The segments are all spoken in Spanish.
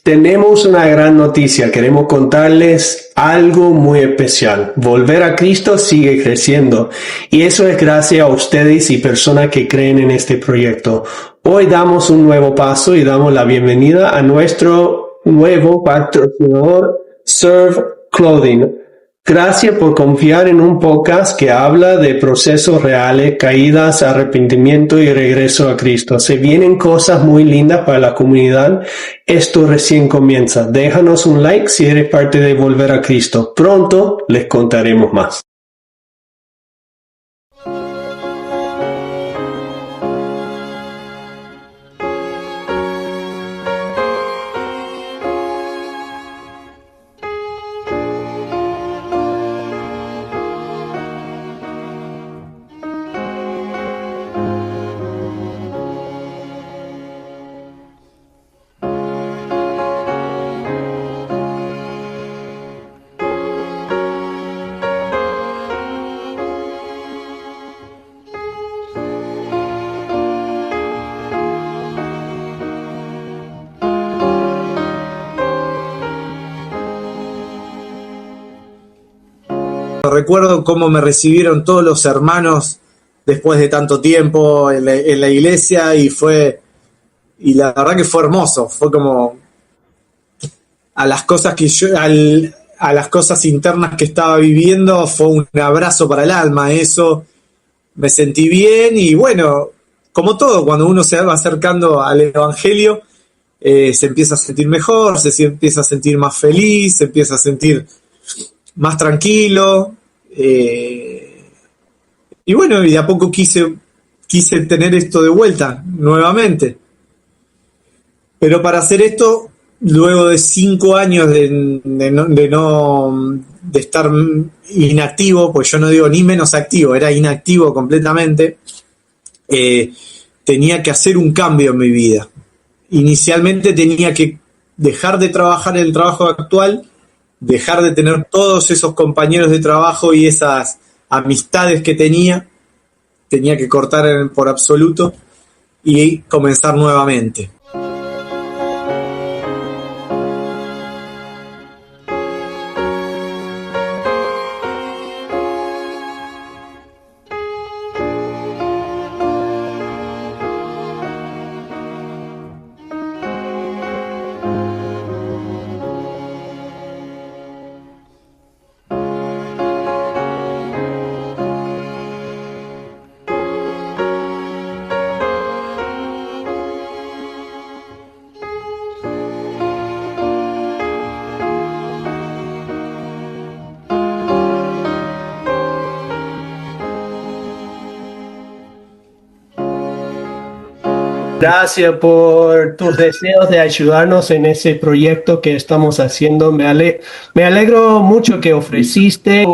Tenemos una gran noticia, queremos contarles algo muy especial. Volver a Cristo sigue creciendo y eso es gracias a ustedes y personas que creen en este proyecto. Hoy damos un nuevo paso y damos la bienvenida a nuestro nuevo patrocinador, Serve Clothing. Gracias por confiar en un podcast que habla de procesos reales, caídas, arrepentimiento y regreso a Cristo. Se vienen cosas muy lindas para la comunidad. Esto recién comienza. Déjanos un like si eres parte de Volver a Cristo. Pronto les contaremos más. Recuerdo cómo me recibieron todos los hermanos después de tanto tiempo en la iglesia y la verdad que fue hermoso, fue como a las cosas a las cosas internas que estaba viviendo, fue un abrazo para el alma, eso, me sentí bien y bueno, como todo, cuando uno se va acercando al evangelio, se empieza a sentir mejor, se empieza a sentir más feliz, se empieza a sentir más tranquilo, y bueno, y de a poco quise tener esto de vuelta nuevamente. Pero para hacer esto, luego de 5 años de estar inactivo, pues yo no digo ni menos activo, era inactivo completamente, tenía que hacer un cambio en mi vida. Inicialmente tenía que dejar de trabajar en el trabajo actual, dejar de tener todos esos compañeros de trabajo y esas amistades que tenía que cortar por absoluto y comenzar nuevamente. Gracias por tus deseos de ayudarnos en ese proyecto que estamos haciendo. Me alegro mucho que ofreciste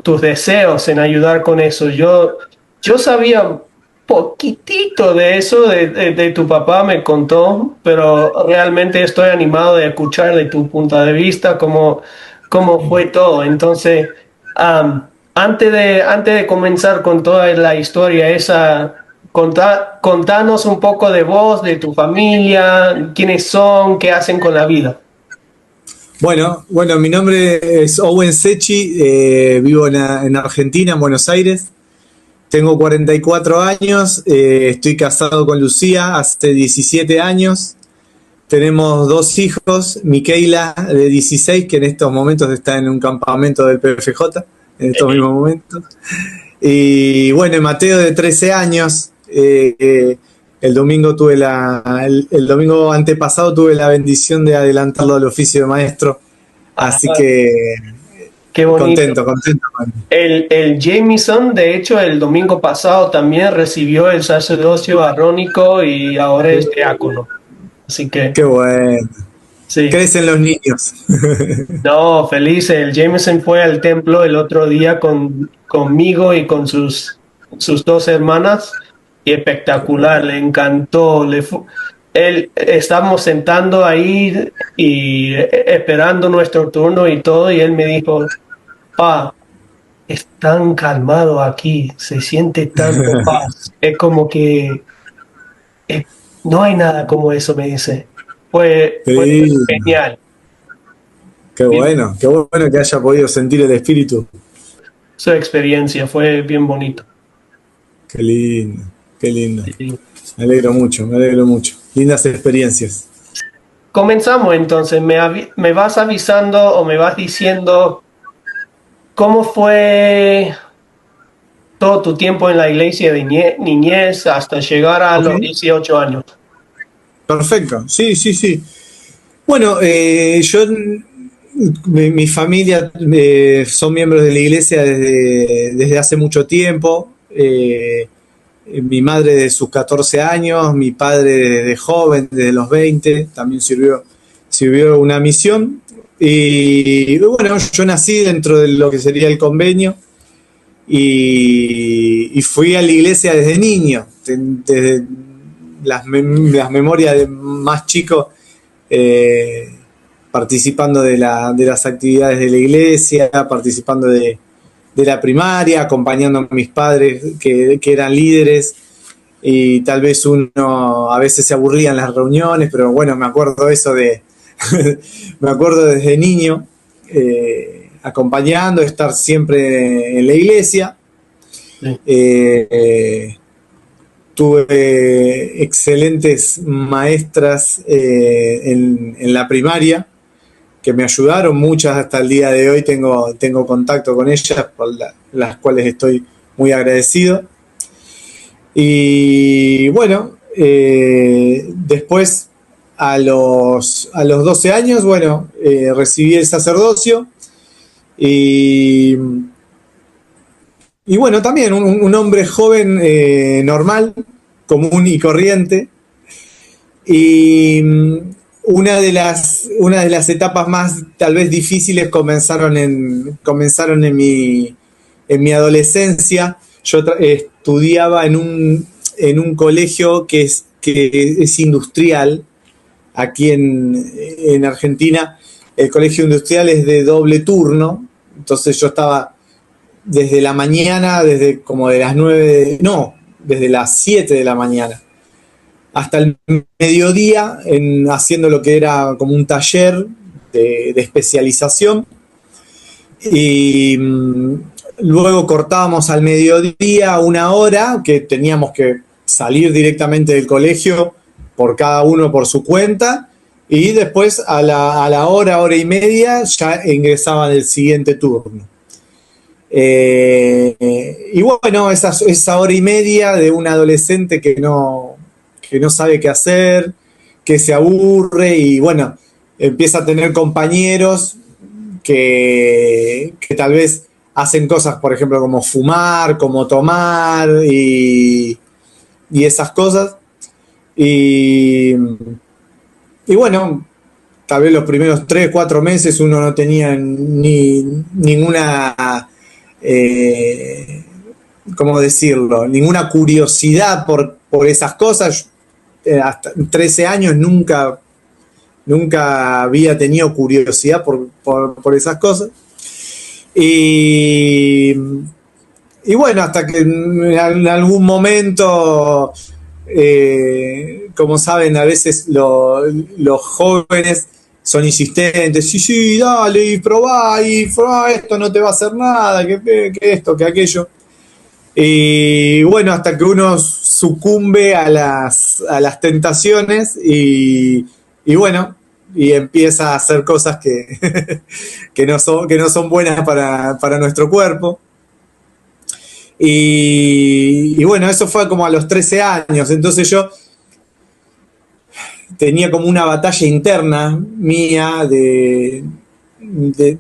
tus deseos en ayudar con eso. Yo sabía poquitito de eso, de tu papá me contó, pero realmente estoy animado de escuchar de tu punto de vista cómo fue todo. Entonces, antes de comenzar con toda la historia esa, contanos un poco de vos, de tu familia, quiénes son, qué hacen con la vida. Bueno, mi nombre es Owen Sechi, vivo en Argentina, en Buenos Aires. Tengo 44 años, estoy casado con Lucía hace 17 años. Tenemos 2 hijos, Miquela de 16, que en estos momentos está en un campamento del PFJ, en estos mismos momentos. Y bueno, Mateo de 13 años. El domingo el domingo antepasado tuve la bendición de adelantarlo al oficio de maestro, así que qué bonito. Contento. El Jameson, de hecho, el domingo pasado también recibió el sacerdocio arónico y ahora es diácono. Así que qué bueno. Sí. Crecen los niños. No, feliz. El Jameson fue al templo el otro día conmigo y con sus 2 hermanas. Y espectacular, le encantó. Estábamos sentando ahí y esperando nuestro turno y todo, y él me dijo, pa, es tan calmado aquí, se siente tanta paz. Es como que no hay nada como eso, me dice. Fue Sí, genial. qué Bien, bueno que haya podido sentir el espíritu. su experiencia fue bien bonito. Qué lindo, qué lindo. Sí. Me alegro mucho, me alegro mucho. Lindas experiencias. Comenzamos entonces. Me vas avisando o me vas diciendo cómo fue todo tu tiempo en la iglesia de niñez hasta llegar a Ok, los 18 años. perfecto. Sí, sí, sí. Bueno, mi familia son miembros de la iglesia desde hace mucho tiempo. Mi madre de sus 14 años, mi padre de joven, desde los 20 también sirvió una misión. Y bueno, yo nací dentro de lo que sería el convenio y fui a la iglesia desde niño, desde las memorias de más chico, eh, participando de las actividades de la iglesia, participando de la primaria, acompañando a mis padres que eran líderes y tal vez uno a veces se aburría en las reuniones, pero bueno, me acuerdo eso de, me acuerdo desde niño, acompañando, estar siempre en la iglesia. Sí. Eh, Tuve excelentes maestras en la primaria que me ayudaron, muchas hasta el día de hoy tengo contacto con ellas, por las cuales estoy muy agradecido. Y bueno, después a los 12 años, bueno, recibí el sacerdocio y, y bueno, también un hombre joven normal, común y corriente. Y una de las etapas más tal vez difíciles comenzaron en mi adolescencia. Yo estudiaba en un colegio que es industrial, aquí en Argentina. El colegio industrial es de doble turno, entonces yo estaba desde la mañana, desde como de las 9, no, desde las 7 de la mañana hasta el mediodía haciendo lo que era como un taller de especialización y luego cortábamos al mediodía una hora que teníamos que salir directamente del colegio por cada uno por su cuenta y después a la hora y media ya ingresaban el siguiente turno. Y bueno, esa hora y media de un adolescente que no sabe qué hacer, que se aburre y bueno, empieza a tener compañeros que tal vez hacen cosas, por ejemplo, como fumar, como tomar y esas cosas. Y, y bueno, tal vez los primeros 3, 4 meses uno no tenía ninguna, eh, ¿cómo decirlo? Ninguna curiosidad por esas cosas. Hasta 13 años nunca había tenido curiosidad por esas cosas. Y, y bueno, hasta que en algún momento, como saben, a veces los jóvenes son insistentes, sí, sí, dale, y probá esto, no te va a hacer nada, que esto, que aquello. Y bueno, hasta que uno sucumbe a las tentaciones y bueno, y empieza a hacer cosas que no son buenas para nuestro cuerpo. Y bueno, eso fue como a los 13 años, entonces yo tenía como una batalla interna mía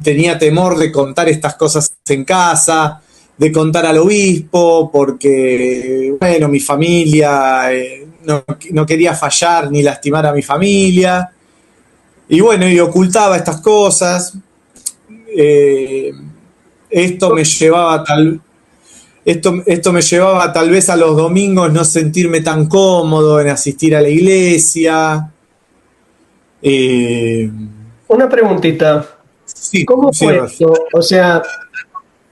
tenía temor de contar estas cosas en casa, de contar al obispo, porque, bueno, mi familia, no quería fallar ni lastimar a mi familia. Y bueno, y ocultaba estas cosas. Eh, esto me llevaba esto me llevaba tal vez a los domingos no sentirme tan cómodo en asistir a la iglesia. Eh, Una preguntita. sí, ¿Cómo sí, fue Raf. esto? O sea,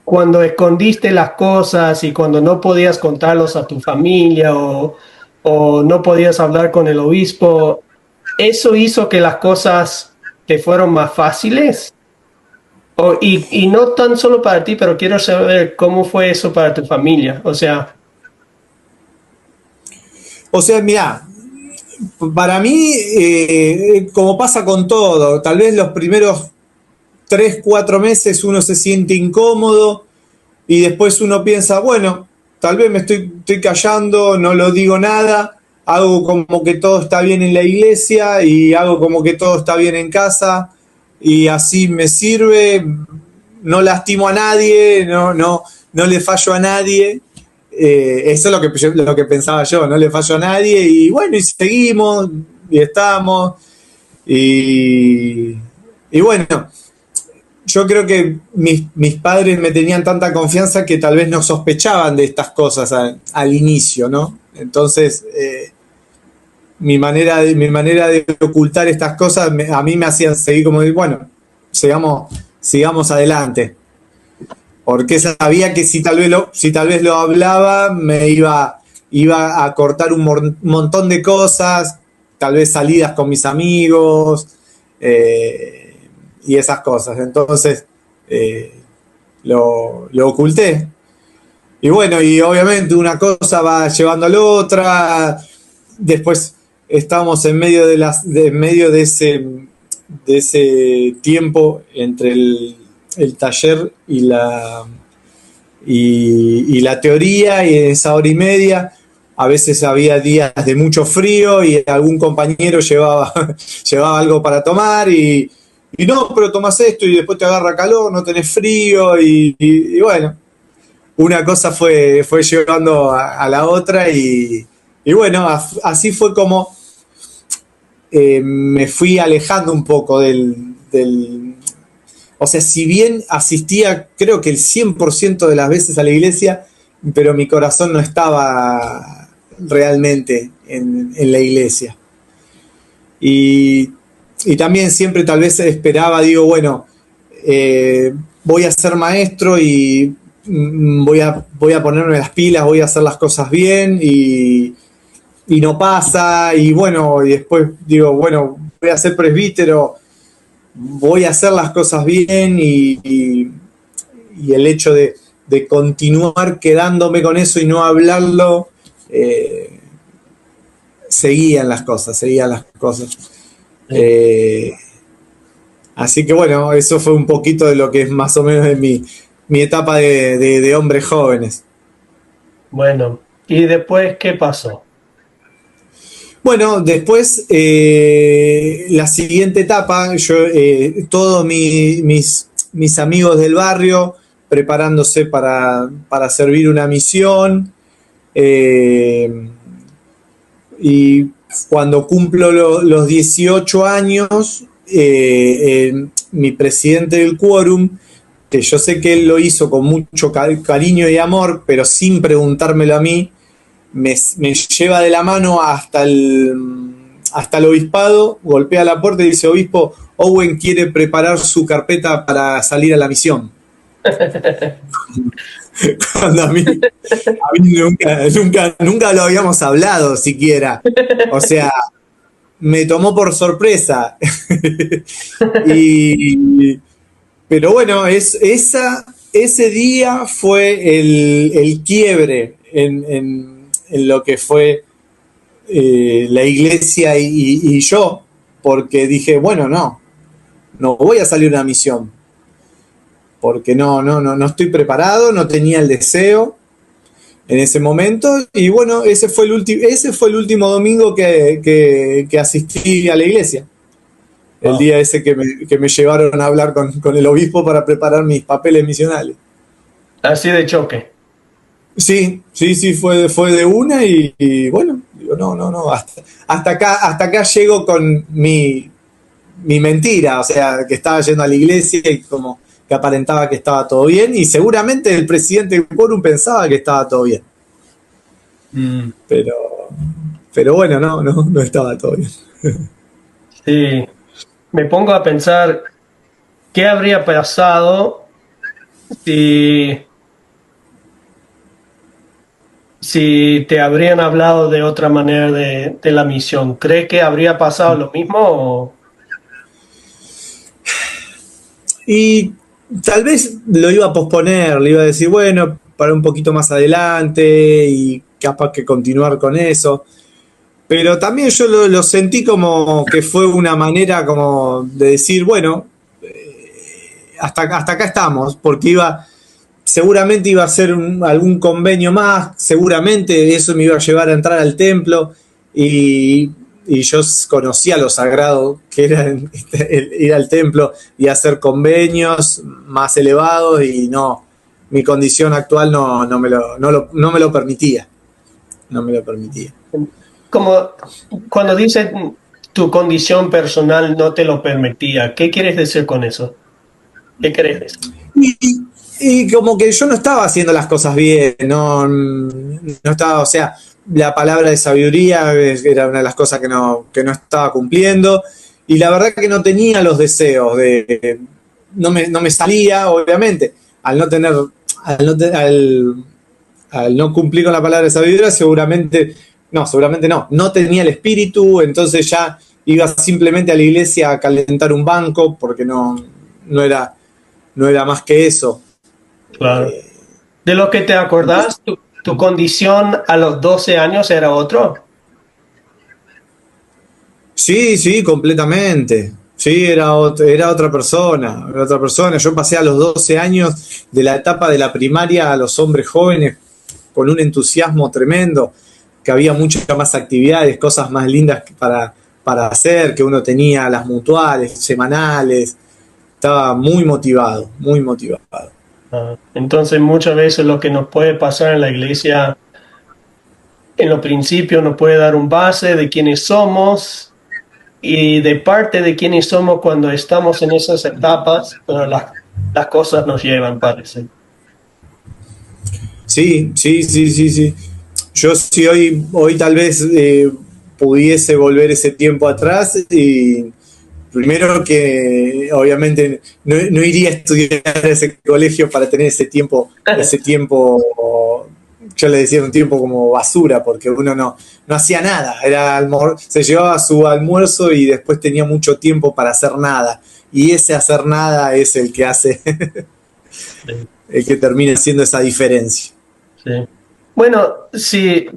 cuando escondiste las cosas y cuando no podías contarlos a tu familia o no podías hablar con el obispo, ¿eso hizo que las cosas te fueron más fáciles? Y no tan solo para ti, pero quiero saber cómo fue eso para tu familia. O sea, mira, para mí, como pasa con todo, tal vez los primeros 3, 4 meses uno se siente incómodo y después uno piensa, bueno, tal vez estoy callando, no lo digo nada, hago como que todo está bien en la iglesia y hago como que todo está bien en casa y así me sirve, no lastimo a nadie, no le fallo a nadie. Eso es lo que pensaba yo, no le fallo a nadie y bueno, y seguimos y estamos y, y bueno, yo creo que mis padres me tenían tanta confianza que tal vez no sospechaban de estas cosas al inicio, ¿no? Entonces, mi manera de ocultar estas cosas a mí me hacían seguir como, bueno, sigamos adelante. Porque sabía que si tal vez lo hablaba, iba a cortar un montón de cosas, tal vez salidas con mis amigos y esas cosas. Entonces lo oculté. Y bueno, y obviamente una cosa va llevando a la otra. Después estábamos en medio de ese tiempo entre el taller y la teoría, y en esa hora y media a veces había días de mucho frío y algún compañero llevaba algo para tomar y no, pero tomás esto y después te agarra calor, no tenés frío y bueno, una cosa fue llevando a la otra y bueno, así fue como me fui alejando un poco o sea, si bien asistía creo que el 100% de las veces a la iglesia, pero mi corazón no estaba realmente en la iglesia. Y, y también siempre tal vez esperaba, digo, bueno, voy a ser maestro y voy a ponerme las pilas, voy a hacer las cosas bien y no pasa, y bueno, y después digo, bueno, voy a ser presbítero, voy a hacer las cosas bien y el hecho de continuar quedándome con eso y no hablarlo, seguían las cosas. Eh, Así que bueno, eso fue un poquito de lo que es más o menos de mi etapa de hombres jóvenes. Bueno, ¿y después qué pasó? Bueno, después la siguiente etapa, todos mis amigos del barrio preparándose para servir una misión, eh, y cuando cumplo los 18 años, mi presidente del quórum, que yo sé que él lo hizo con mucho cariño y amor, pero sin preguntármelo a mí, me lleva de la mano hasta el obispado, golpea la puerta y dice: obispo, Owen quiere preparar su carpeta para salir a la misión. Cuando a mí nunca lo habíamos hablado siquiera. O sea, me tomó por sorpresa. y, pero bueno, ese día fue el quiebre en lo que fue la iglesia y yo, porque dije, bueno, no voy a salir a una misión, porque no estoy preparado, no tenía el deseo en ese momento, y bueno, ese fue el último domingo que asistí a la iglesia. El día ese que me llevaron a hablar con el obispo para preparar mis papeles misionales. Así de choque. Sí, fue de una y bueno, digo, no, hasta acá llego con mi mentira, o sea, que estaba yendo a la iglesia y como que aparentaba que estaba todo bien, y seguramente el presidente del quórum pensaba que estaba todo bien. Pero bueno, no estaba todo bien. Sí, me pongo a pensar qué habría pasado si, si te habrían hablado de otra manera de la misión, ¿crees que habría pasado lo mismo? Y tal vez lo iba a posponer, le iba a decir, bueno, para un poquito más adelante y capaz que continuar con eso. Pero también yo lo sentí como que fue una manera como de decir, bueno, hasta acá estamos, porque seguramente iba a ser algún convenio más, seguramente eso me iba a llevar a entrar al templo y yo conocía lo sagrado que era ir al templo y hacer convenios más elevados y no, mi condición actual no me lo permitía, no me lo permitía. Como cuando dices tu condición personal no te lo permitía, ¿qué quieres decir con eso? ¿Qué querés decir? Y, y como que yo no estaba haciendo las cosas bien, no estaba, o sea, la palabra de sabiduría era una de las cosas que no estaba cumpliendo y la verdad que no tenía los deseos no me salía, obviamente, al no tener, al no cumplir con la palabra de sabiduría, seguramente no tenía el espíritu, entonces ya iba simplemente a la iglesia a calentar un banco porque no era, no era más que eso. Claro. ¿De lo que te acordás, tu condición a los 12 años era otro? Sí, sí, completamente. Sí, era otra persona, era otra persona. Yo pasé a los 12 años de la etapa de la primaria a los hombres jóvenes con un entusiasmo tremendo, que había muchas más actividades, cosas más lindas para hacer, que uno tenía las mutuales, semanales. Estaba muy motivado, muy motivado. Entonces muchas veces lo que nos puede pasar en la iglesia, en los principios nos puede dar un base de quiénes somos y de parte de quiénes somos cuando estamos en esas etapas, pero las cosas nos llevan, parece. Sí, sí, sí, sí, sí. Yo sí hoy tal vez pudiese volver ese tiempo atrás y primero que obviamente no iría a estudiar a ese colegio para tener ese tiempo, yo le decía un tiempo como basura, porque uno no hacía nada, se llevaba su almuerzo y después tenía mucho tiempo para hacer nada. Y ese hacer nada es el que hace, Sí, el que termina haciendo esa diferencia. sí. Bueno, si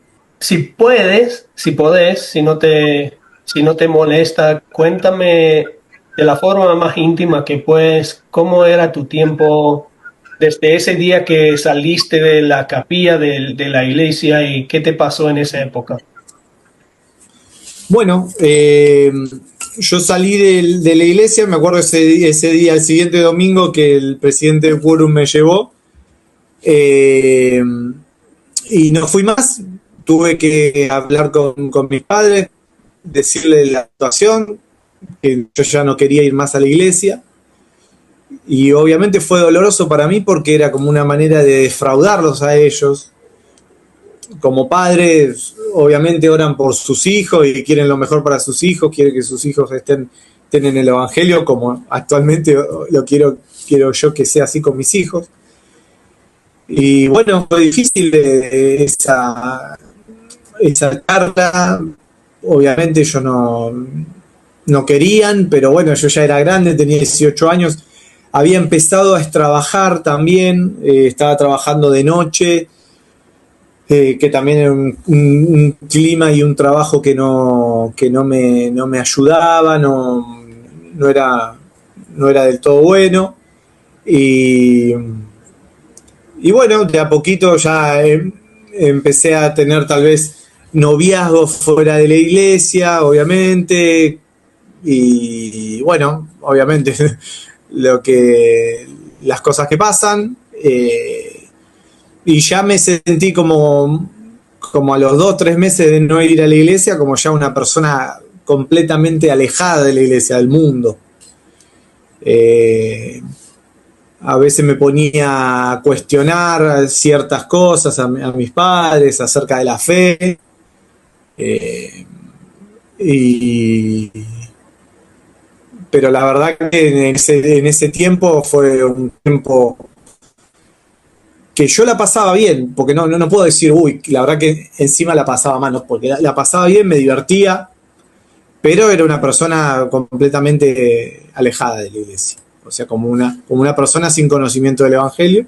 puedes, si podés, si no te molesta, cuéntame de la forma más íntima que puedes, cómo era tu tiempo desde ese día que saliste de la capilla de la iglesia y qué te pasó en esa época. Bueno, yo salí de la iglesia, me acuerdo ese día, el siguiente domingo, que el presidente del quórum me llevó, eh, y no fui más. Tuve que hablar con mis padres, decirle la situación, que yo ya no quería ir más a la iglesia. Y obviamente fue doloroso para mí porque era como una manera de defraudarlos a ellos. Como padres, obviamente oran por sus hijos y quieren lo mejor para sus hijos, quieren que sus hijos estén en el Evangelio, como actualmente quiero yo que sea así con mis hijos. Y bueno, fue difícil esa carta. Obviamente yo no querían, pero bueno, yo ya era grande, tenía 18 años. Había empezado a trabajar también, estaba trabajando de noche, que también era un clima y un trabajo no me ayudaba, no era del todo bueno. Y, y bueno, de a poquito ya empecé a tener tal vez noviazgos fuera de la iglesia, obviamente. Y bueno, obviamente las cosas que pasan. Y ya me sentí como a los 2 o 3 meses de no ir a la iglesia, como ya una persona completamente alejada de la iglesia, del mundo. Eh, a veces me ponía a cuestionar ciertas cosas a mis padres acerca de la fe. eh, y, pero la verdad que en ese tiempo fue un tiempo que yo la pasaba bien, porque no puedo decir, uy, la verdad que encima la pasaba mal, no, porque la pasaba bien, me divertía, pero era una persona completamente alejada de la iglesia. O sea, como una persona sin conocimiento del Evangelio,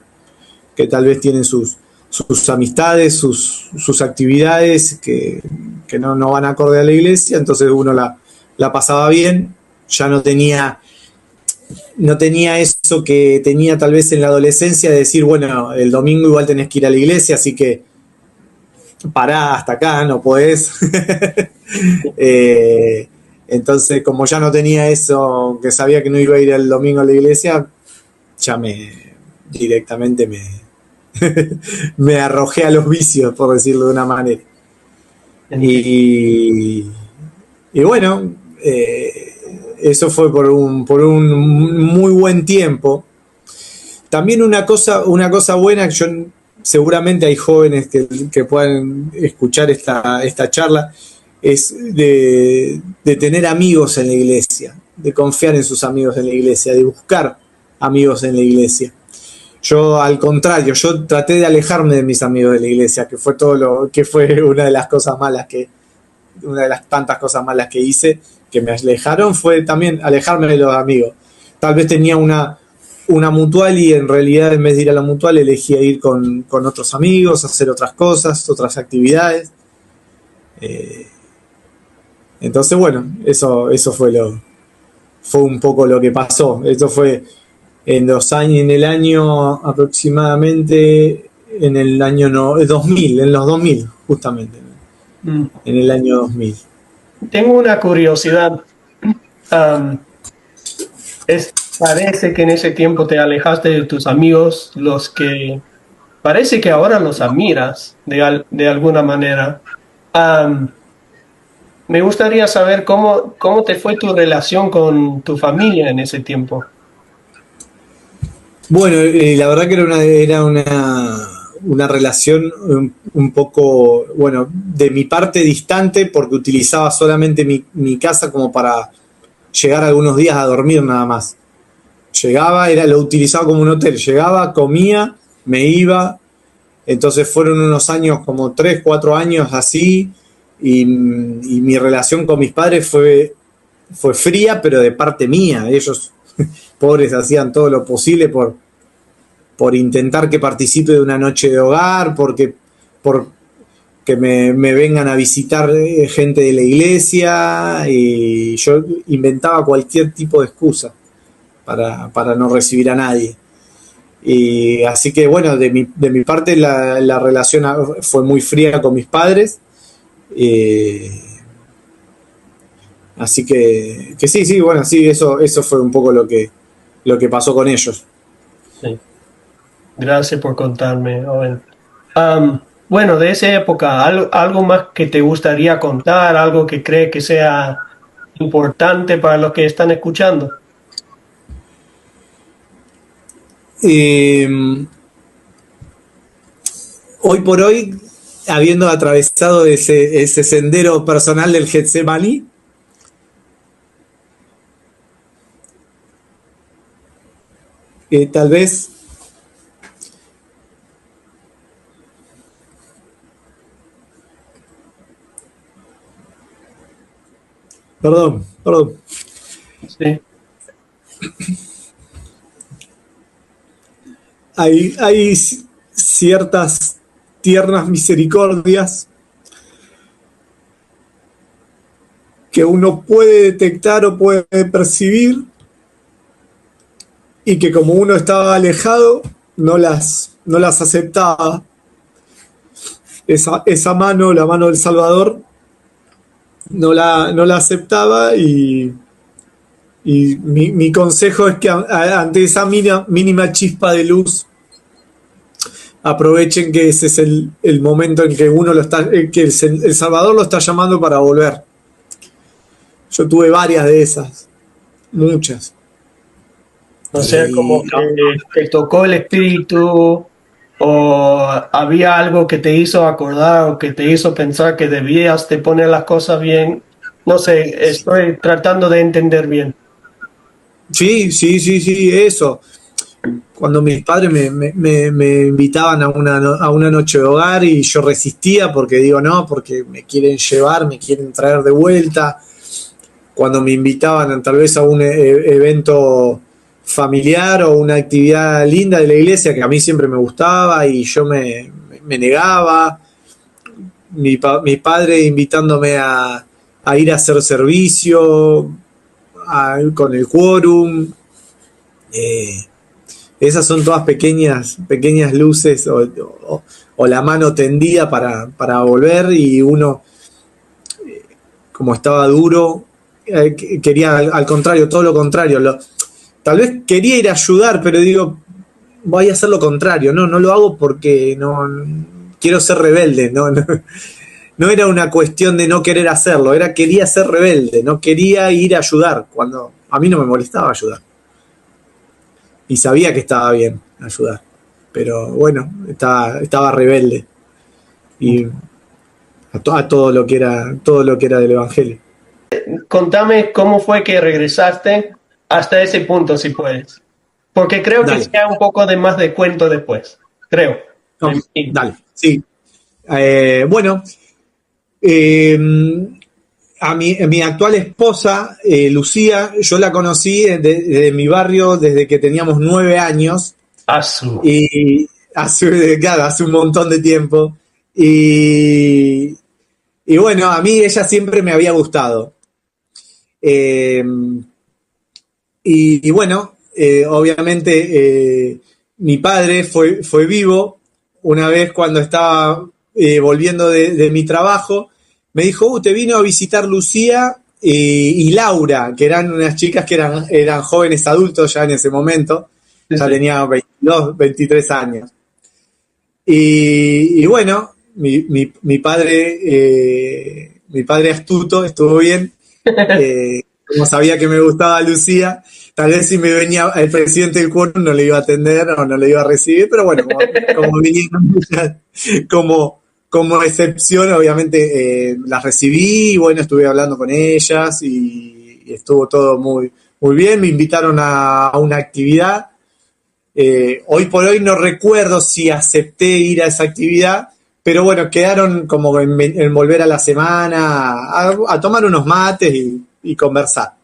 que tal vez tiene sus amistades, sus actividades que no van acorde a la iglesia, entonces uno la pasaba bien, ya no tenía eso que tenía tal vez en la adolescencia de decir, bueno, el domingo igual tenés que ir a la iglesia, así que pará hasta acá, no podés. Entonces, como ya no tenía eso, que sabía que no iba a ir el domingo a la iglesia, ya directamente me arrojé a los vicios, por decirlo de una manera. Y bueno, eso fue por un muy buen tiempo. También una cosa buena, que seguramente hay jóvenes que puedan escuchar esta charla, es de tener amigos en la iglesia, de confiar en sus amigos en la iglesia, de buscar amigos en la iglesia. Yo, al contrario, yo traté de alejarme de mis amigos de la iglesia, que fue una de las cosas malas una de las tantas cosas malas que hice, que me alejaron, fue también alejarme de los amigos. Tal vez tenía una mutual y en realidad en vez de ir a la mutual elegía ir con otros amigos, hacer otras cosas, otras actividades. Entonces, bueno, eso fue un poco lo que pasó. Esto fue en el año aproximadamente, en el año 2000, en los 2000, justamente. En el año 2000. Tengo una curiosidad. Parece que en ese tiempo te alejaste de tus amigos, los que parece que ahora los admiras de alguna manera. Me gustaría saber cómo te fue tu relación con tu familia en ese tiempo. Bueno, la verdad que era una relación un poco, bueno, de mi parte distante, porque utilizaba solamente mi casa como para llegar algunos días a dormir nada más. Lo utilizaba como un hotel, llegaba, comía, me iba. Entonces fueron unos años, como 3, 4 años así, y mi relación con mis padres fue fría, pero de parte mía. Ellos, pobres, hacían todo lo posible por intentar que participe de una noche de hogar, por que me vengan a visitar gente de la iglesia, y yo inventaba cualquier tipo de excusa para no recibir a nadie. Y así que bueno, de mi parte la relación fue muy fría con mis padres. Así que sí, bueno, sí, eso fue un poco lo que pasó con ellos. Sí. Gracias por contarme, Owen. Bueno, de esa época, algo más que te gustaría contar, algo que cree que sea importante para los que están escuchando. Hoy por hoy, habiendo atravesado ese sendero personal del Getsemaní, tal vez perdón. Sí. Hay ciertas tiernas misericordias que uno puede detectar o puede percibir, y que como uno estaba alejado no las aceptaba. Esa mano, la mano del Salvador, no la aceptaba, y mi consejo es que ante esa mínima chispa de luz aprovechen que ese es el momento en que el Salvador lo está llamando para volver. Yo tuve varias de esas, muchas. O sea, como que te tocó el espíritu, o había algo que te hizo acordar o que te hizo pensar que debías de poner las cosas bien. No sé, estoy tratando de entender bien. Sí, eso. cuando mis padres me invitaban a una noche de hogar y yo resistía porque digo no, porque me quieren llevar, me quieren traer de vuelta. Cuando me invitaban tal vez a un evento familiar o una actividad linda de la iglesia que a mí siempre me gustaba y yo me negaba. Mi padre invitándome a ir a hacer servicio con el quórum. Esas son todas pequeñas luces o la mano tendida para volver y uno, como estaba duro, quería al contrario, todo lo contrario. Tal vez quería ir a ayudar, pero digo, voy a hacer lo contrario. No lo hago porque no quiero ser rebelde. No era una cuestión de no querer hacerlo, quería ser rebelde, no quería ir a ayudar, cuando a mí no me molestaba ayudar. Y sabía que estaba bien ayudar, pero bueno, estaba rebelde y a todo lo que era del evangelio. Contame cómo fue que regresaste hasta ese punto, si puedes. Porque creo que sea un poco de más de cuento después. Creo. No, dale, sí. Bueno, a mi actual esposa, Lucía, yo la conocí de mi barrio desde que teníamos 9 años. Y hace un montón de tiempo. Y bueno, a mí ella siempre me había gustado. Y bueno, obviamente mi padre fue vivo una vez cuando estaba volviendo de mi trabajo. Me dijo, te vino a visitar Lucía y Laura, que eran unas chicas que eran jóvenes adultos ya en ese momento. Sí, ya tenía 22, 23 años. Y bueno, mi padre astuto, estuvo bien. Como sabía que me gustaba Lucía, tal vez si me venía el presidente del quórum no le iba a atender o no le iba a recibir, pero bueno, como vinieron como excepción, obviamente las recibí y bueno, estuve hablando con ellas y estuvo todo muy, muy bien. Me invitaron a una actividad. Hoy por hoy no recuerdo si acepté ir a esa actividad, pero bueno, quedaron como en volver a la semana a tomar unos mates y conversar.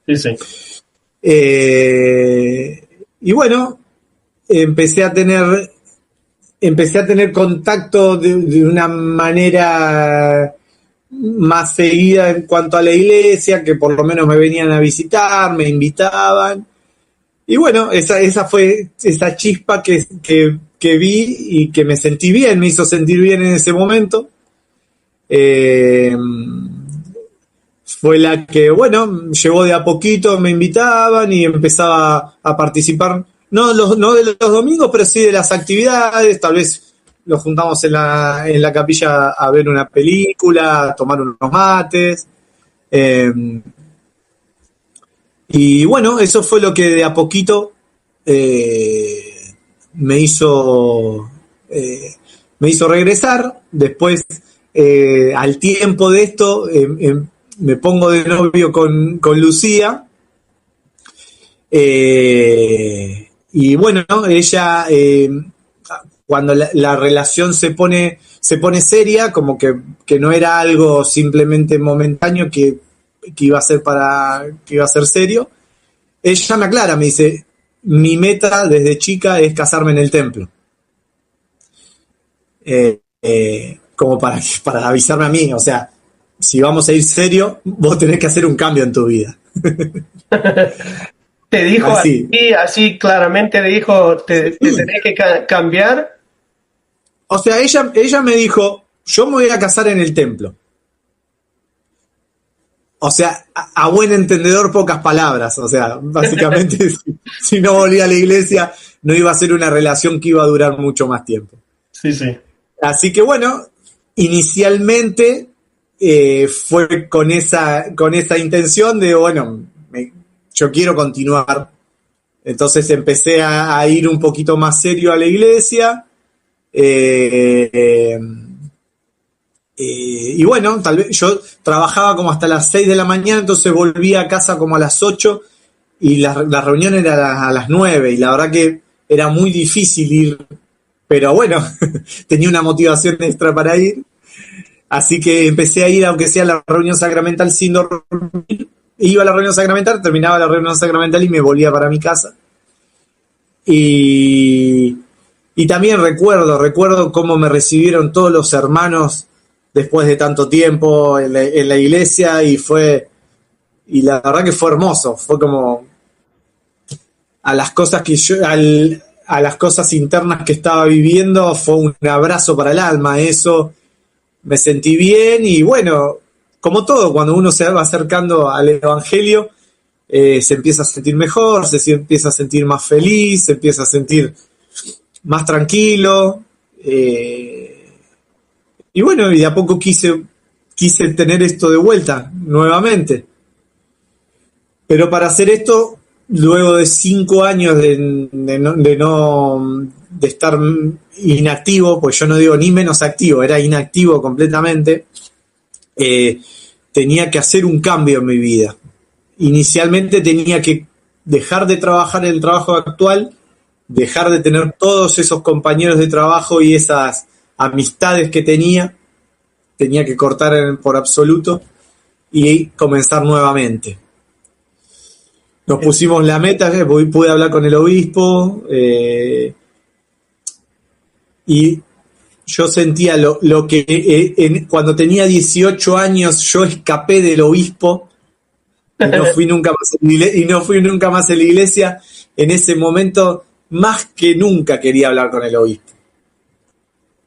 Sí, sí. Y bueno, empecé a tener contacto de una manera más seguida en cuanto a la iglesia, que por lo menos me venían a visitar, me invitaban. Y bueno, esa fue esa chispa que vi y que me sentí bien, me hizo sentir bien en ese momento. Fue la que, bueno, llegó de a poquito, me invitaban y empezaba a participar, no de los domingos, pero sí de las actividades. Tal vez nos juntamos en la capilla a ver una película, a tomar unos mates. Y bueno, eso fue lo que de a poquito me hizo regresar. Después, al tiempo de esto, me pongo de novio con Lucía. Y bueno, ella, cuando la relación se pone seria, como que no era algo simplemente momentáneo que iba a ser que iba a ser serio, ella me aclara, me dice, mi meta desde chica es casarme en el templo. Como para avisarme a mí, o sea, si vamos a ir serio, vos tenés que hacer un cambio en tu vida. ¿Te dijo así claramente, dijo, te tenés que cambiar? O sea, ella me dijo, yo me voy a casar en el templo. O sea, a buen entendedor, pocas palabras. O sea, básicamente, si no volvía a la iglesia, no iba a ser una relación que iba a durar mucho más tiempo. Sí, sí. Así que bueno, inicialmente fue con esa intención de, bueno, yo quiero continuar. Entonces empecé a ir un poquito más serio a la iglesia. Y bueno, tal vez yo trabajaba como hasta las 6 de la mañana, entonces volvía a casa como a las 8 y la reunión era a las 9 y la verdad que era muy difícil ir, pero bueno, tenía una motivación extra para ir, así que empecé a ir aunque sea a la reunión sacramental sin dormir. Iba a la reunión sacramental, terminaba la reunión sacramental y me volvía para mi casa. Y también recuerdo cómo me recibieron todos los hermanos después de tanto tiempo en la iglesia y la verdad que fue hermoso, fue como a las cosas a las cosas internas que estaba viviendo, fue un abrazo para el alma, eso, me sentí bien y bueno, como todo, cuando uno se va acercando al Evangelio, se empieza a sentir mejor, se empieza a sentir más feliz, se empieza a sentir más tranquilo, y bueno, y de a poco quise tener esto de vuelta, nuevamente. Pero para hacer esto, luego de 5 años de estar inactivo, pues yo no digo ni menos activo, era inactivo completamente, tenía que hacer un cambio en mi vida. Inicialmente tenía que dejar de trabajar en el trabajo actual, dejar de tener todos esos compañeros de trabajo y esas amistades que tenía que cortar por absoluto y comenzar nuevamente. Nos pusimos la meta, pude hablar con el obispo y yo sentía lo que cuando tenía 18 años yo escapé del obispo y no fui nunca más a la iglesia. En ese momento, más que nunca quería hablar con el obispo.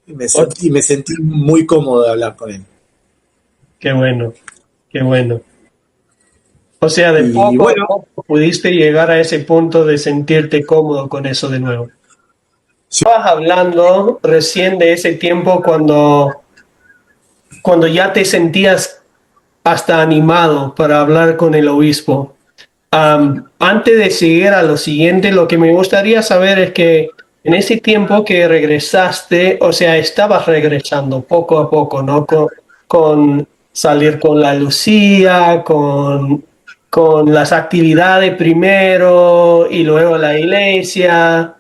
Y me sentí muy cómodo de hablar con él. Qué bueno, qué bueno. O sea, de poco a poco pudiste llegar a ese punto de sentirte cómodo con eso de nuevo. Sí. Estabas hablando recién de ese tiempo cuando ya te sentías hasta animado para hablar con el obispo. Antes de seguir a lo siguiente, lo que me gustaría saber es que en ese tiempo que regresaste, o sea, estabas regresando poco a poco, ¿no? Con salir con la Lucía, con las actividades primero y luego la iglesia.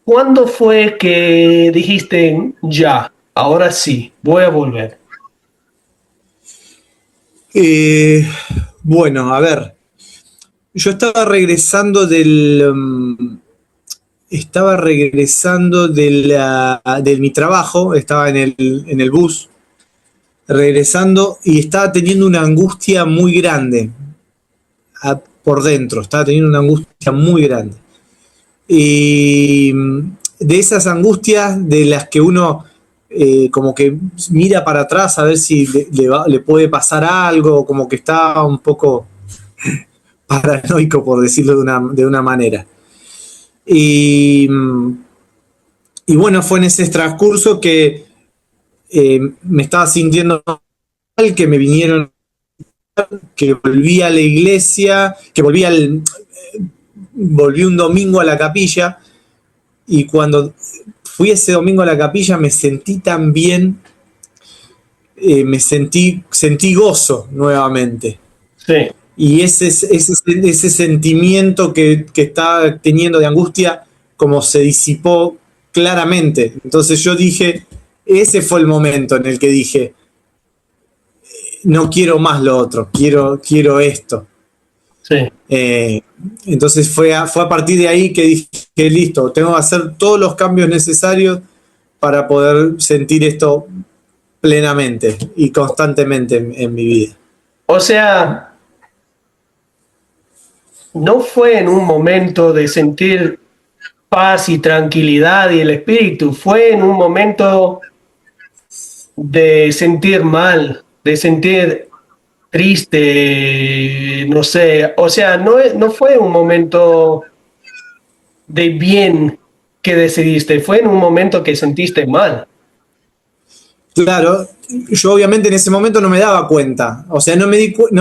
¿Cuándo fue que dijiste, ya, ahora sí, voy a volver? Bueno, a ver, yo estaba regresando de mi trabajo, estaba en el bus, regresando y estaba teniendo una angustia muy grande por dentro, estaba teniendo una angustia muy grande. Y de esas angustias de las que uno como que mira para atrás a ver si le puede pasar algo, como que está un poco paranoico, por decirlo de una manera. Y bueno, fue en ese transcurso que me estaba sintiendo mal, que me vinieron, que volví a la iglesia, que volví un domingo a la capilla, y cuando fui ese domingo a la capilla me sentí tan bien, sentí gozo nuevamente. Sí. Y ese sentimiento que estaba teniendo de angustia como se disipó claramente. Entonces yo dije, ese fue el momento en el que dije, no quiero más lo otro, quiero esto. Sí. Entonces fue a partir de ahí que dije, listo, tengo que hacer todos los cambios necesarios para poder sentir esto plenamente y constantemente en mi vida. O sea, no fue en un momento de sentir paz y tranquilidad y el espíritu, fue en un momento de sentir mal, de sentir triste, no sé, o sea, no fue un momento de bien que decidiste, fue en un momento que sentiste mal. Claro, yo obviamente en ese momento no me daba cuenta, o sea, no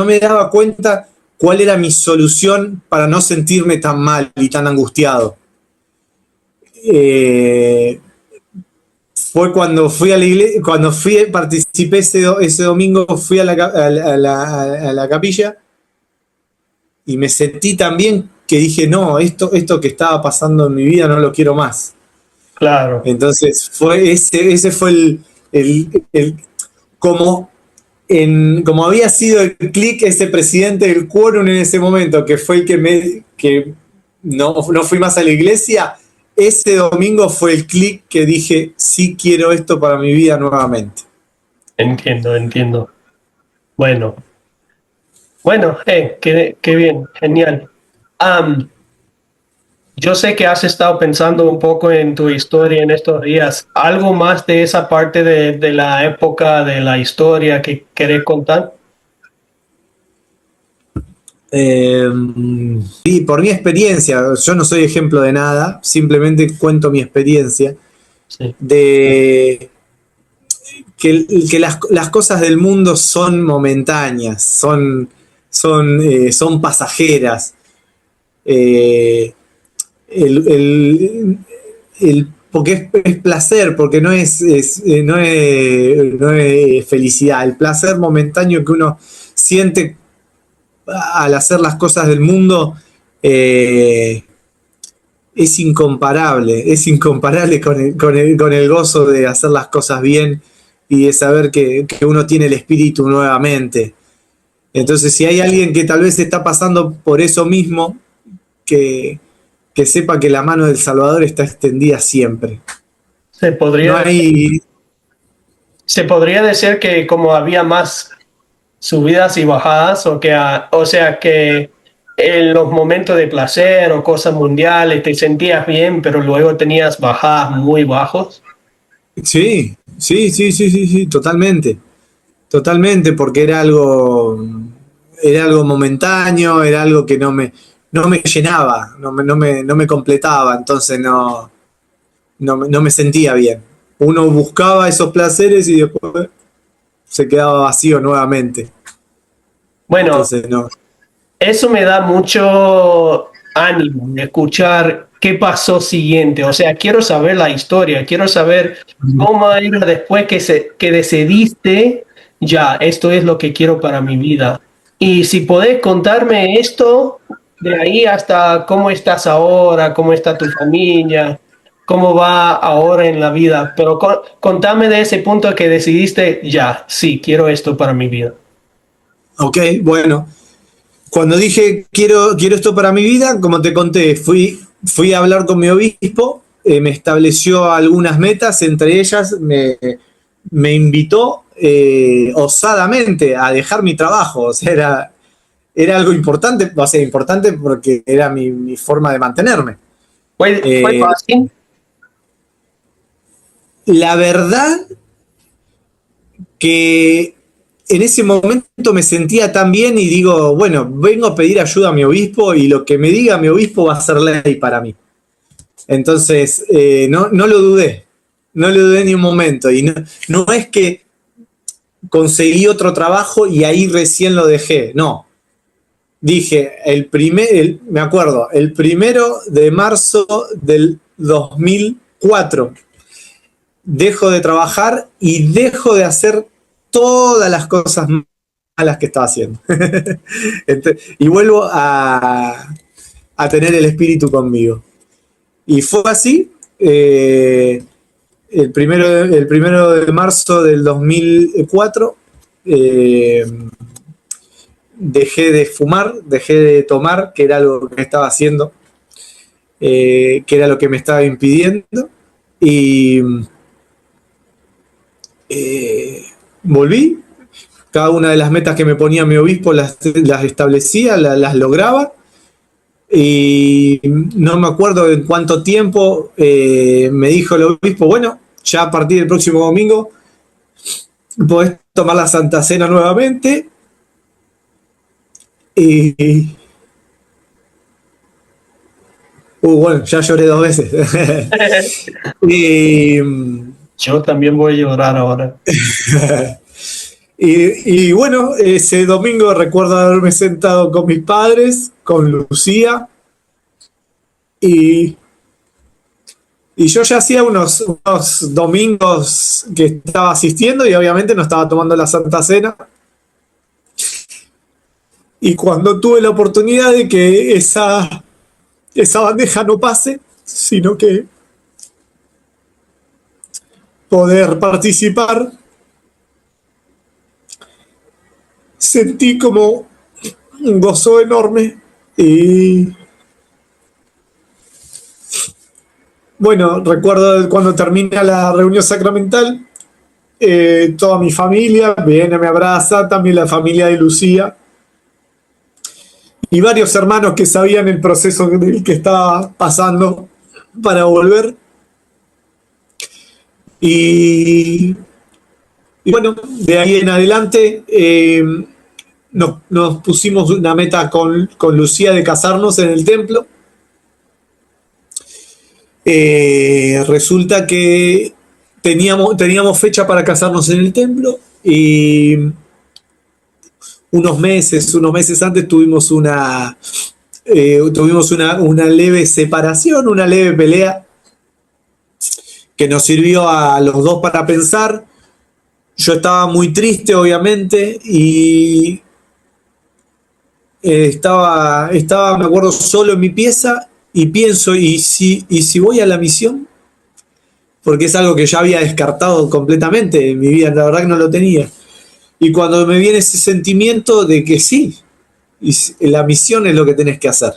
me daba cuenta cuál era mi solución para no sentirme tan mal y tan angustiado. Fue cuando fui a la iglesia, participé ese domingo, fui a la capilla y me sentí tan bien que dije, no, esto que estaba pasando en mi vida no lo quiero más. Claro. Entonces ese fue como, como había sido el clic ese presidente del quórum en ese momento, que fue el que no fui más a la iglesia, ese domingo fue el clic que dije, sí quiero esto para mi vida nuevamente. Entiendo. Bueno, qué bien, genial. Yo sé que has estado pensando un poco en tu historia en estos días. ¿Algo más de esa parte de la época de la historia que querés contar? Sí, por mi experiencia, yo no soy ejemplo de nada, simplemente cuento mi experiencia Sí. de que las cosas del mundo son momentáneas, son pasajeras. Eh, porque es placer, porque no es felicidad. El placer momentáneo que uno siente al hacer las cosas del mundo es incomparable con el gozo de hacer las cosas bien y de saber que uno tiene el espíritu nuevamente. Entonces, si hay alguien que tal vez está pasando por eso mismo, que sepa que la mano del Salvador está extendida siempre. Se No podría, hay. se podría decir que como había más subidas y bajadas, o sea que en los momentos de placer o cosas mundiales te sentías bien, pero luego tenías bajadas muy bajos. Sí, totalmente. Totalmente, porque era algo momentáneo, era algo que no me llenaba, no me completaba, entonces no me sentía bien. Uno buscaba esos placeres y después se quedaba vacío nuevamente. Bueno, Entonces no. eso me da mucho ánimo de escuchar qué pasó siguiente. O sea, quiero saber la historia, quiero saber cómo era después que decidiste, ya, esto es lo que quiero para mi vida. Y si podés contarme esto, de ahí hasta cómo estás ahora, cómo está tu familia, cómo va ahora en la vida. Pero contame de ese punto que decidiste, ya, sí, quiero esto para mi vida. Ok, bueno. Cuando dije quiero esto para mi vida, como te conté, fui a hablar con mi obispo, me estableció algunas metas, entre ellas me invitó osadamente a dejar mi trabajo, o sea, era algo importante, o sea, importante porque era mi forma de mantenerme. ¿Fue Eh, fácil? la verdad que en ese momento me sentía tan bien y digo, bueno, vengo a pedir ayuda a mi obispo y lo que me diga mi obispo va a ser ley para mí. Entonces, no lo dudé, no lo dudé ni un momento. Y no es que conseguí otro trabajo y ahí recién lo dejé, no. Dije, me acuerdo, el 1 de marzo del 2004 dejo de trabajar y dejo de hacer todas las cosas malas que estaba haciendo. Y vuelvo a tener el espíritu conmigo. Y fue así. El primero de marzo del 2004 dejé de fumar, dejé de tomar, que era algo que estaba haciendo, que era lo que me estaba impidiendo. Y volví. Cada una de las metas que me ponía mi obispo las establecía, las lograba. Y no me acuerdo en cuánto tiempo me dijo el obispo, bueno, ya a partir del próximo domingo podés tomar la Santa Cena nuevamente. Y bueno, ya lloré 2 veces. y, Yo también voy a llorar ahora. y bueno, ese domingo recuerdo haberme sentado con mis padres, con Lucía, y yo ya hacía unos domingos que estaba asistiendo y obviamente no estaba tomando la Santa Cena. Y cuando tuve la oportunidad de que esa bandeja no pase, sino que poder participar, sentí como un gozo enorme. Y bueno, recuerdo cuando termina la reunión sacramental, toda mi familia viene, me abraza, también la familia de Lucía y varios hermanos que sabían el proceso del que estaba pasando para volver. Y bueno, de ahí en adelante nos pusimos una meta con Lucía de casarnos en el templo. Resulta que teníamos fecha para casarnos en el templo y unos meses antes tuvimos una leve separación, una leve pelea que nos sirvió a los dos para pensar. Yo estaba muy triste, obviamente, y estaba, me acuerdo, solo en mi pieza y pienso, ¿y si voy a la misión? Porque es algo que ya había descartado completamente en mi vida, la verdad que no lo tenía. Y cuando me viene ese sentimiento de que sí, y la misión es lo que tenés que hacer.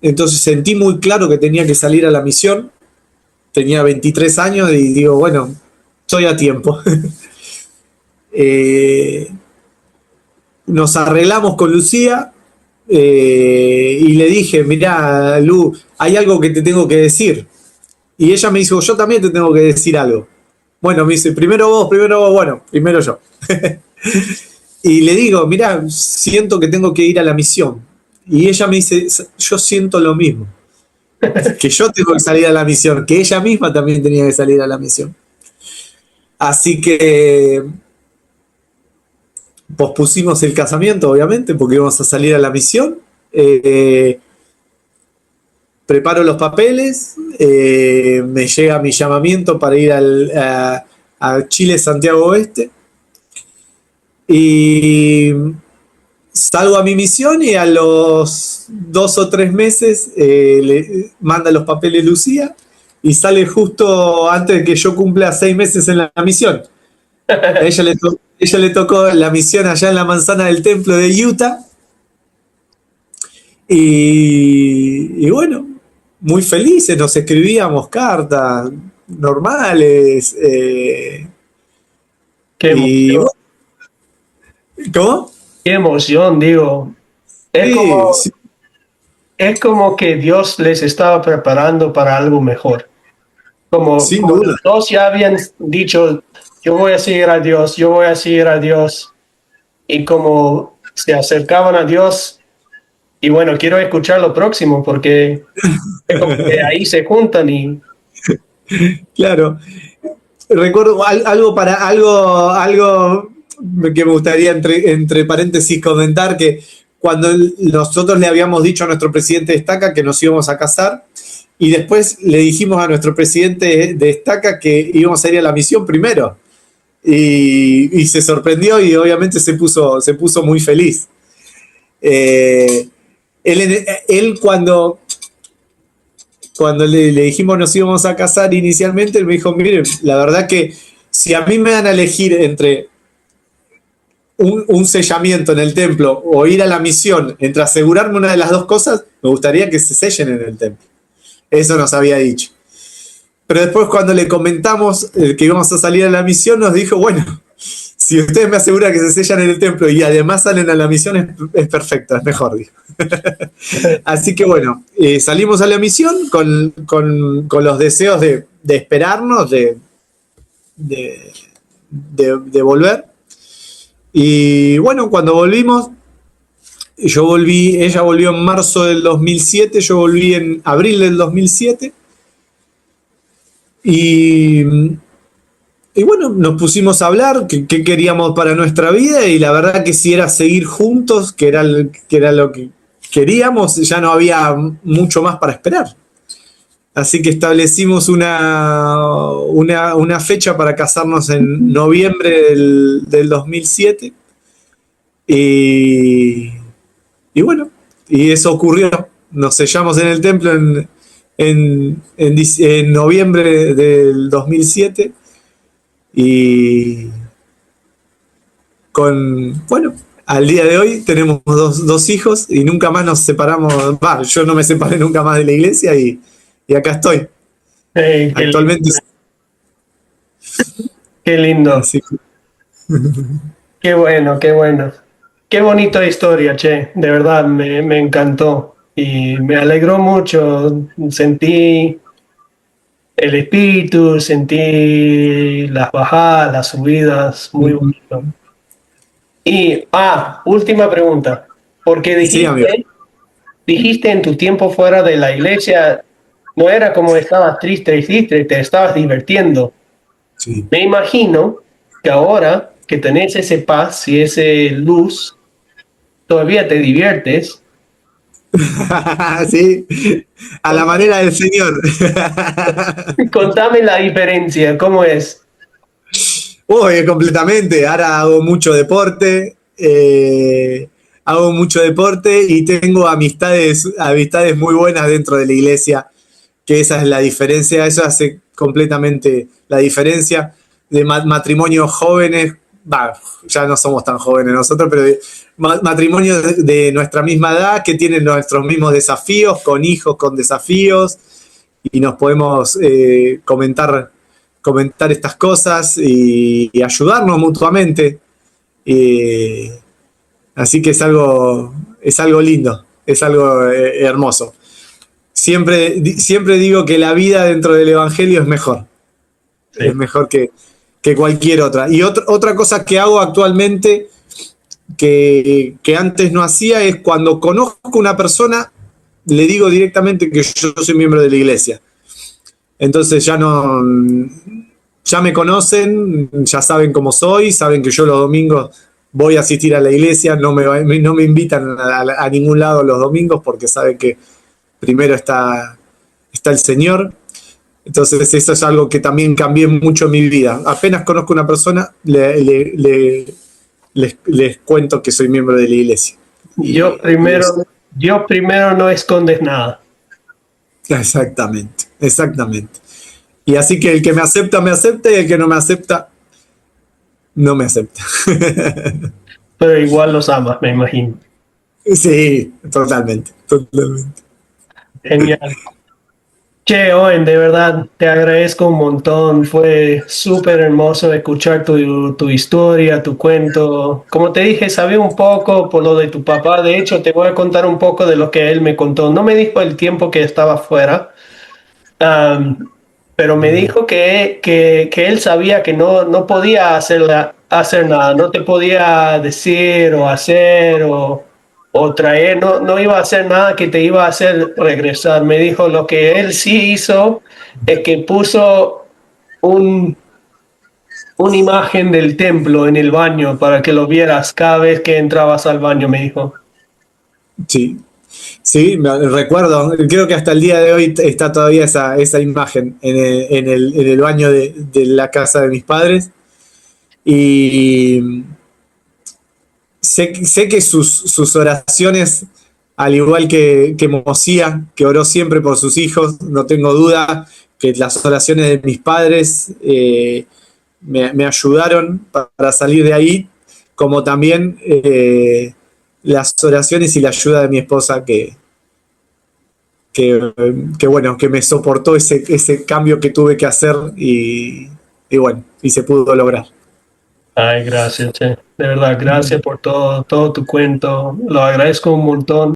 Entonces sentí muy claro que tenía que salir a la misión. Tenía 23 años y digo, bueno, estoy a tiempo. Nos arreglamos con Lucía y le dije, mirá, Lu, hay algo que te tengo que decir. Y ella me dijo, yo también te tengo que decir algo. Bueno, me dice, primero vos, bueno, primero yo. Y le digo, mirá, siento que tengo que ir a la misión. Y ella me dice, yo siento lo mismo. Que yo tengo que salir a la misión, que ella misma también tenía que salir a la misión. Así que pospusimos el casamiento, obviamente, porque íbamos a salir a la misión. Preparo los papeles, me llega mi llamamiento para ir a Chile, Santiago Oeste, y salgo a mi misión y a los 2 o 3 meses le manda los papeles Lucía y sale justo antes de que yo cumpla 6 meses en la misión. A ella le tocó la misión allá en la manzana del templo de Utah y bueno, muy felices, nos escribíamos cartas normales. Qué emoción. ¿Cómo? Qué emoción, digo. Sí. Es como que Dios les estaba preparando para algo mejor. Sin Como duda. los dos ya habían dicho, yo voy a seguir a Dios, yo voy a seguir a Dios. Y como se acercaban a Dios, y bueno, quiero escuchar lo próximo porque es como que ahí se juntan y... Claro. Recuerdo algo que me gustaría entre paréntesis comentar, que cuando nosotros le habíamos dicho a nuestro presidente de Estaca que nos íbamos a casar, y después le dijimos a nuestro presidente de Estaca que íbamos a ir a la misión primero, y se sorprendió y obviamente se puso muy feliz. Él cuando le dijimos nos íbamos a casar inicialmente, él me dijo, miren, la verdad que si a mí me dan a elegir entre un sellamiento en el templo o ir a la misión, entre asegurarme una de las dos cosas, me gustaría que se sellen en el templo. Eso nos había dicho. Pero después cuando le comentamos que íbamos a salir a la misión, nos dijo, bueno, si ustedes me aseguran que se sellan en el templo y además salen a la misión, es perfecto, es mejor, dijo. Así que bueno, salimos a la misión con los deseos de esperarnos, de volver. Y bueno, cuando volvimos, ella volvió en marzo del 2007, yo volví en abril del 2007. Y bueno, nos pusimos a hablar qué queríamos para nuestra vida, y la verdad que si era seguir juntos, que era lo que queríamos, ya no había mucho más para esperar. así que establecimos una fecha para casarnos en noviembre del 2007. Y, y bueno, y eso ocurrió. Nos sellamos en el templo en noviembre del 2007 y bueno, al día de hoy tenemos dos hijos y nunca más nos separamos. Yo no me separé nunca más de la iglesia y acá estoy. Hey, Actualmente. qué lindo. Así que, Qué bueno, qué bueno. Qué bonita historia, che. De verdad, me encantó. Y me alegró mucho. Sentí el espíritu, sentí las bajadas, las subidas. Muy bonito. Y, última pregunta. Porque sí, amigo. dijiste en tu tiempo fuera de la iglesia, no era como estabas triste y triste, te estabas divirtiendo. Sí. Me imagino que ahora que tenés ese paz y ese luz, todavía te diviertes. Sí, a la manera del Señor. Contame la diferencia, ¿cómo es? Uy, completamente. Ahora hago mucho deporte y tengo amistades muy buenas dentro de la iglesia, que esa es la diferencia, eso hace completamente la diferencia de matrimonios jóvenes, ya no somos tan jóvenes nosotros, pero matrimonios de nuestra misma edad que tienen nuestros mismos desafíos, con hijos con desafíos, y nos podemos comentar estas cosas y ayudarnos mutuamente. Así que es algo lindo, es algo hermoso. Siempre digo que la vida dentro del Evangelio es mejor. Sí. Es mejor que cualquier otra. Y otra cosa que hago actualmente que antes no hacía es cuando conozco una persona, le digo directamente que yo soy miembro de la iglesia. Entonces ya me conocen, ya saben cómo soy, saben que yo los domingos voy a asistir a la iglesia, no me invitan a ningún lado los domingos porque saben que primero está el Señor. Entonces eso es algo que también cambié mucho en mi vida. Apenas conozco a una persona, les cuento que soy miembro de la iglesia. Yo primero no escondes nada. Exactamente. Y así que el que me acepta y el que no me acepta, no me acepta. Pero igual los amas, me imagino. Sí, totalmente. Genial. Che, Owen, de verdad te agradezco un montón. Fue súper hermoso escuchar tu historia, tu cuento. Como te dije, sabía un poco por lo de tu papá. De hecho, te voy a contar un poco de lo que él me contó. No me dijo el tiempo que estaba fuera, pero me dijo que él sabía que no podía hacer nada, no te podía decir o hacer o traer, no iba a hacer nada que te iba a hacer regresar. Me dijo lo que él sí hizo es que puso una imagen del templo en el baño para que lo vieras cada vez que entrabas al baño, me dijo. Sí, sí, me recuerdo, creo que hasta el día de hoy está todavía esa imagen en el baño de la casa de mis padres. Y sé que sus oraciones, al igual que Mosía, que oró siempre por sus hijos, no tengo duda que las oraciones de mis padres me ayudaron para salir de ahí, como también las oraciones y la ayuda de mi esposa bueno, que me soportó ese cambio que tuve que hacer y bueno, y se pudo lograr. Ay, gracias, che. De verdad, gracias por todo tu cuento. Lo agradezco un montón.